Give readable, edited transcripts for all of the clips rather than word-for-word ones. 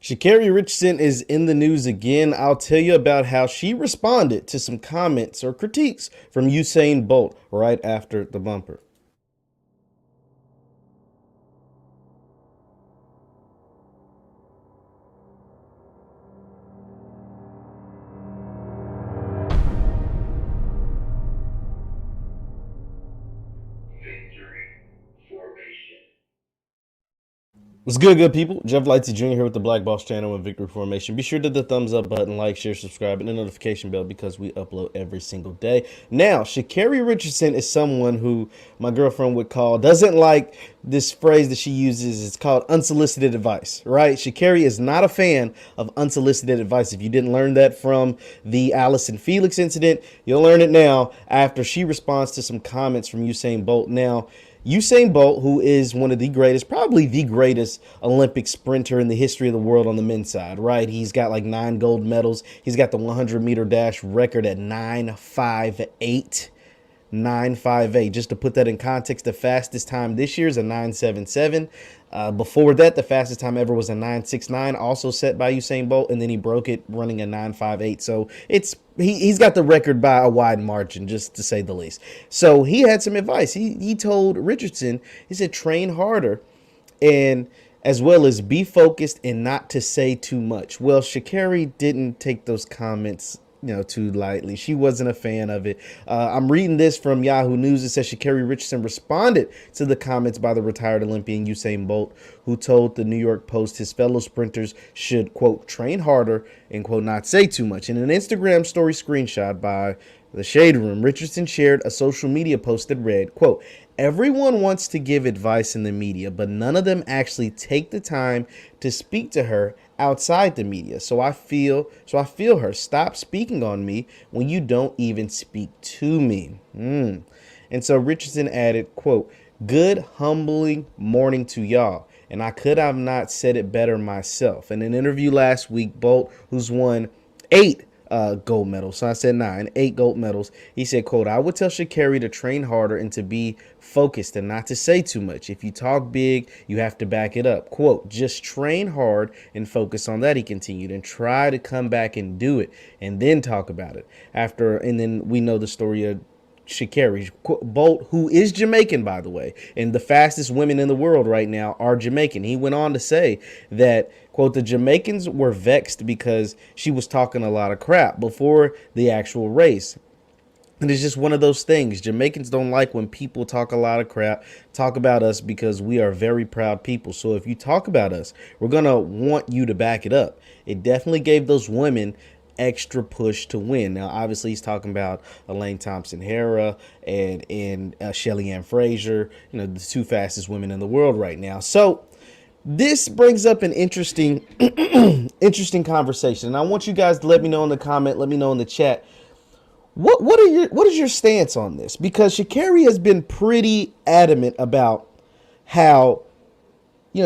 Sha'Carri Richardson is in the news again. I'll tell you about how she responded to some comments or critiques from Usain Bolt right after the bumper. What's good people? Jeff Lightsy Jr. here with the Black Boss channel and Victory Formation. Be sure to hit the thumbs up button, like, share, subscribe, and the notification bell because we upload every single day. Now, Sha'Carri Richardson is someone who my girlfriend would call, doesn't like this phrase that she uses. It's called unsolicited advice, right? Sha'Carri is not a fan of unsolicited advice. If you didn't learn that from the Allison Felix incident, you'll learn it now after she responds to some comments from Usain Bolt. Now, Usain Bolt, who is one of the greatest, probably the greatest Olympic sprinter in the history of the world on the men's side, right? He's got like 9 gold medals. He's got the 100-meter dash record at 9.58. 9.58. Just to put that in context, the fastest time this year is a 9.77. Before that, the fastest time ever was a 9.69, also set by Usain Bolt, and then he broke it running a 9.58. So he's got the record by a wide margin, just to say the least. So he had some advice. He told Richardson, he said, train harder, and as well as be focused and not to say too much. Well, Sha'Carri didn't take those comments too lightly. She wasn't a fan of it. I'm reading this from Yahoo News. It says Sha'Carri Richardson responded to the comments by the retired Olympian Usain Bolt, who told the New York Post his fellow sprinters should, quote, train harder and, quote, not say too much. In an Instagram story screenshot by the Shade Room, Richardson shared a social media post that read, quote, everyone wants to give advice in the media, but none of them actually take the time to speak to her outside the media. So I feel her. Stop speaking on me when you don't even speak to me. And so Richardson added, quote, good, humbling morning to y'all. And I could have not said it better myself. In an interview last week, Bolt, who's won 8 gold medals. So I said 9, 8 gold medals. He said, quote, I would tell Sha'Carri to train harder and to be focused and not to say too much. If you talk big, you have to back it up. Quote, just train hard and focus on that, he continued, and try to come back and do it and then talk about it. And then we know the story of Sha'Carri Bolt, who is Jamaican, by the way, and the fastest women in the world right now are Jamaican. He went on to say that, quote, the Jamaicans were vexed because she was talking a lot of crap before the actual race. And it's just one of those things. Jamaicans don't like when people talk a lot of crap, talk about us, because we are very proud people. So if you talk about us, we're going to want you to back it up. It definitely gave those women extra push to win. Now, obviously, he's talking about Elaine Thompson-Herah and Shelly Ann Fraser, the 2 fastest women in the world right now. So this brings up an interesting conversation. And I want you guys to let me know in the comment, let me know in the chat. What is your stance on this? Because Sha'Carri has been pretty adamant about how,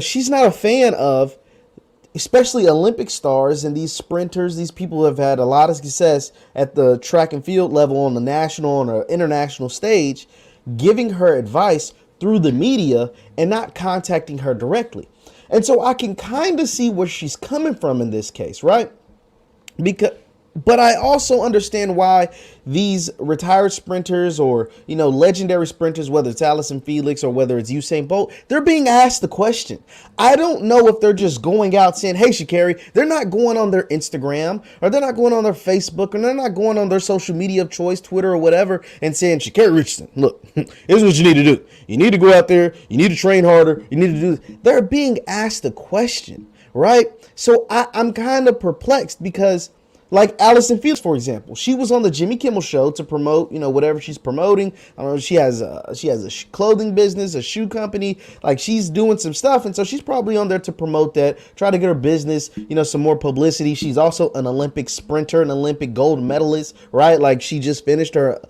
she's not a fan of, especially Olympic stars and these sprinters, these people who have had a lot of success at the track and field level on the national and international stage, giving her advice through the media and not contacting her directly. And so I can kind of see where she's coming from in this case, right? But I also understand why these retired sprinters or, legendary sprinters, whether it's Allison Felix or whether it's Usain Bolt, they're being asked the question. I don't know if they're just going out saying, hey, Sha'Carri, they're not going on their Instagram or they're not going on their Facebook or they're not going on their social media of choice, Twitter or whatever, and saying, Sha'Carri Richardson, look, here's what you need to do. You need to go out there. You need to train harder. You need to do this. They're being asked the question, right? So I'm kind of perplexed because, like Allison Felix, for example, she was on the Jimmy Kimmel show to promote, whatever she's promoting. I don't know, she has a clothing business, a shoe company, like she's doing some stuff. And so she's probably on there to promote that, try to get her business, some more publicity. She's also an Olympic sprinter, an Olympic gold medalist, right? Like she just finished her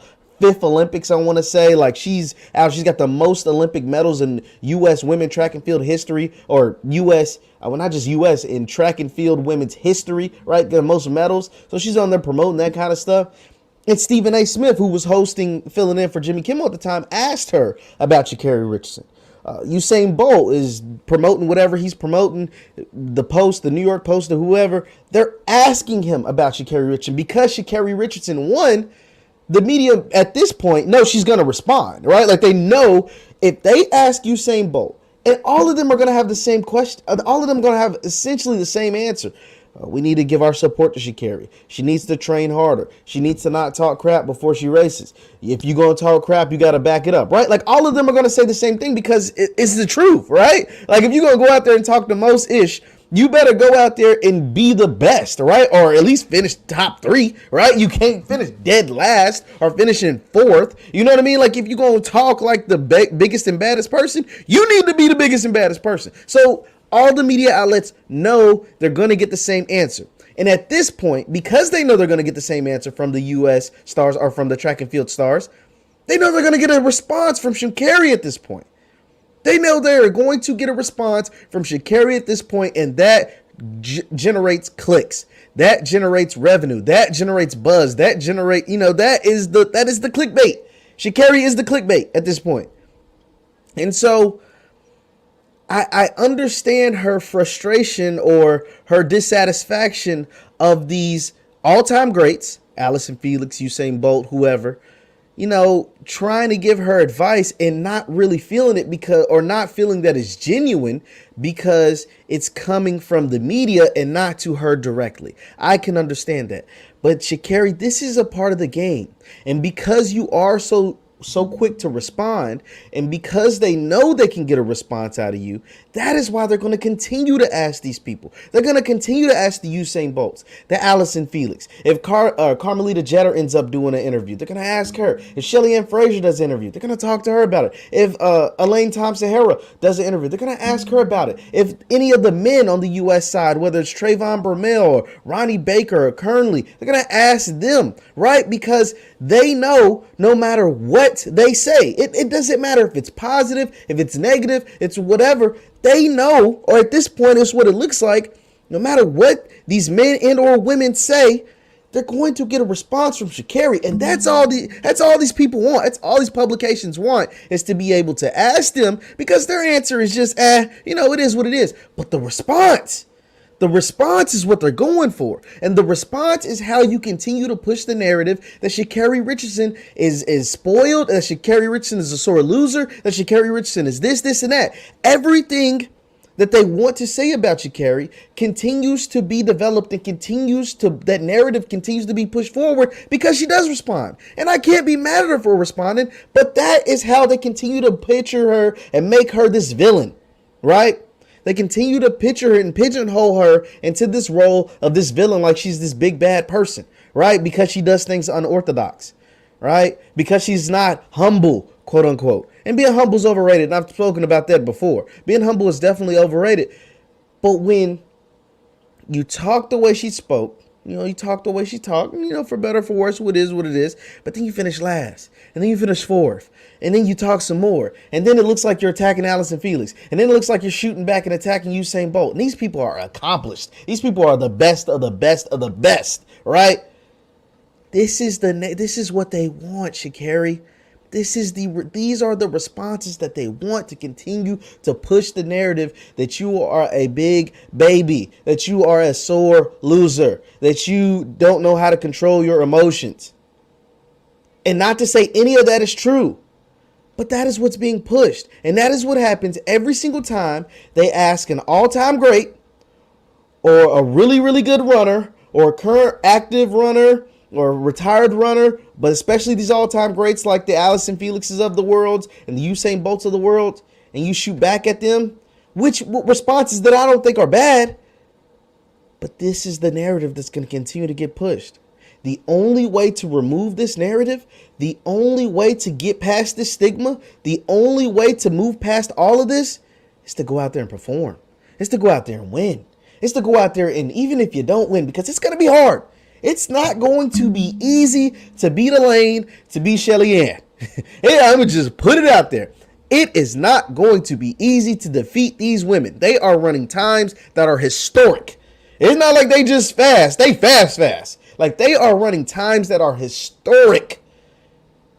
5th Olympics, I want to say. Like she's got the most Olympic medals in U.S. women track and field history, or U.S. Well, not just U.S. in track and field women's history, right? The most medals. So she's on there promoting that kind of stuff. And Stephen A. Smith, who was filling in for Jimmy Kimmel at the time, asked her about Sha'Carri Richardson. Usain Bolt is promoting whatever he's promoting, the Post, the New York Post, or whoever. They're asking him about Sha'Carri Richardson because Sha'Carri Richardson won. The media at this point know she's going to respond, right? Like they know if they ask Usain Bolt, and all of them are going to have the same question, all of them are going to have essentially the same answer. We need to give our support to Sha'Carri. She needs to train harder. She needs to not talk crap before she races. If you're going to talk crap, you got to back it up, right? Like all of them are going to say the same thing because it's the truth, right? Like if you're going to go out there and talk the most ish, you better go out there and be the best, right? Or at least finish top 3, right? You can't finish dead last or finish in 4th. You know what I mean? Like if you're going to talk like the biggest and baddest person, you need to be the biggest and baddest person. So all the media outlets know they're going to get the same answer. And at this point, because they know they're going to get the same answer from the U.S. stars or from the track and field stars, they know they're going to get a response from Sha'Carri at this point. They know they're going to get a response from Sha'Carri at this point, and that generates clicks. That generates revenue. That generates buzz. That is the clickbait. Sha'Carri is the clickbait at this point. And so I understand her frustration or her dissatisfaction of these all-time greats, Allison Felix, Usain Bolt, whoever, trying to give her advice and not really feeling it or not feeling that it's genuine because it's coming from the media and not to her directly. I can understand that. But Sha'Carri, this is a part of the game. And because you are so quick to respond, and because they know they can get a response out of you, that is why they're going to continue to ask these people. They're going to continue to ask the Usain Bolts, the Allison Felix. If Carmelita Jeter ends up doing an interview, they're going to ask her. If Shelly Ann Frazier does an interview, they're going to talk to her about it. If Elaine Thompson-Herah does an interview, they're going to ask her about it. If any of the men on the U.S. side, whether it's Trayvon Bromell or Ronnie Baker or Kernley, they're going to ask them, right? Because they know no matter what they say, it doesn't matter if it's positive, if it's negative, it's whatever. They know, or at this point, it's what it looks like. No matter what these men and or women say, they're going to get a response from Sha'Carri, and that's all these people want. That's all these publications want, is to be able to ask them, because their answer is just, it is what it is. But the response is what they're going for. And the response is how you continue to push the narrative that Sha'Carri Richardson is spoiled, that Sha'Carri Richardson is a sore loser, that Sha'Carri Richardson is this, and that. Everything that they want to say about Sha'Carri continues to be developed and that narrative continues to be pushed forward because she does respond. And I can't be mad at her for responding, but that is how they continue to picture her and make her this villain, right? They continue to picture her and pigeonhole her into this role of this villain, like she's this big bad person, right? Because she does things unorthodox, right? Because she's not humble, quote unquote. And being humble is overrated. And I've spoken about that before. Being humble is definitely overrated. But when you talk the way she spoke, you talk the way she talked, for better or for worse, what it is. But then you finish last, and then you finish 4th, and then you talk some more, and then it looks like you're attacking Allison Felix, and then it looks like you're shooting back and attacking Usain Bolt. And these people are accomplished. These people are the best of the best of the best, right? This is what they want, Sha'Carri. These are the responses that they want to continue to push the narrative that you are a big baby, that you are a sore loser, that you don't know how to control your emotions. And not to say any of that is true, but that is what's being pushed. And that is what happens every single time they ask an all-time great or a really, really good runner or a current active runner or retired runner, but especially these all-time greats like the Allison Felixes of the world and the Usain Bolts of the world, and you shoot back at them, which responses that I don't think are bad, but this is the narrative that's going to continue to get pushed. The only way to remove this narrative, the only way to get past this stigma, the only way to move past all of this is to go out there and perform. It's to go out there and win. It's to go out there, and even if you don't win, because it's going to be hard, it's not going to be easy to beat Elaine, to beat Shelly Ann. Yeah, I'm going to just put it out there. It is not going to be easy to defeat these women. They are running times that are historic. It's not like they just fast. They fast. Like, they are running times that are historic.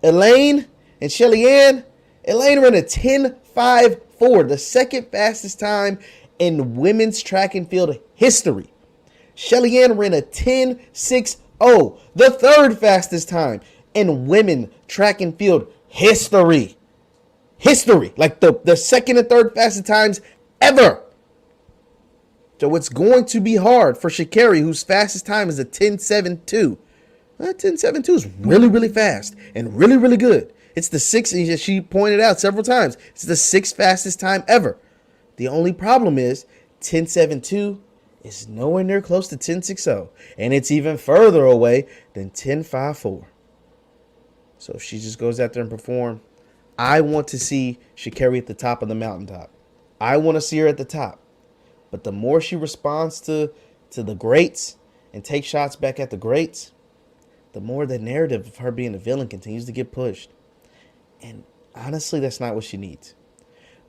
Elaine and Shelly Ann, Elaine ran a 10.55 10.4, the second fastest time in women's track and field history. Shelly Ann ran a 10.60, the third fastest time in women track and field history. History, like the second and third fastest times ever. So it's going to be hard for Sha'Carri, whose fastest time is a 10.72. 10.72 is really, really fast and really, really good. It's the sixth, as she pointed out several times, it's the sixth fastest time ever. The only problem is 10.72 is nowhere near close to 10.60, and it's even further away than 10.54. So if she just goes out there and perform, I want to see Sha'Carri at the top of the mountaintop. I want to see her at the top. But the more she responds to the greats and takes shots back at the greats, the more the narrative of her being a villain continues to get pushed. And honestly, that's not what she needs.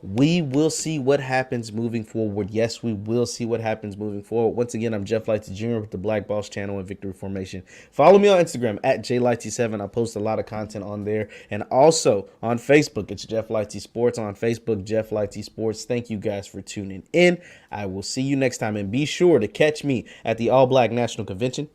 We will see what happens moving forward. Yes, we will see what happens moving forward. Once again, I'm Jeff Lightsy Jr. with the Black Boss channel and Victory Formation. Follow me on Instagram at JLightsy7. I post a lot of content on there. And also on Facebook, it's Jeff Lightsy Sports. On Facebook, Jeff Lightsy Sports. Thank you guys for tuning in. I will see you next time. And be sure to catch me at the All Black National Convention,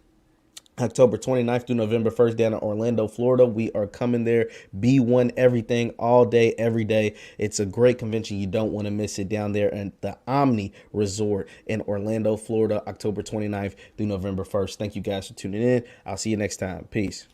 October 29th through November 1st down in Orlando, Florida. We are coming there. B1 everything all day, every day. It's a great convention. You don't want to miss it down there at the Omni Resort in Orlando, Florida, October 29th through November 1st. Thank you guys for tuning in. I'll see you next time. Peace.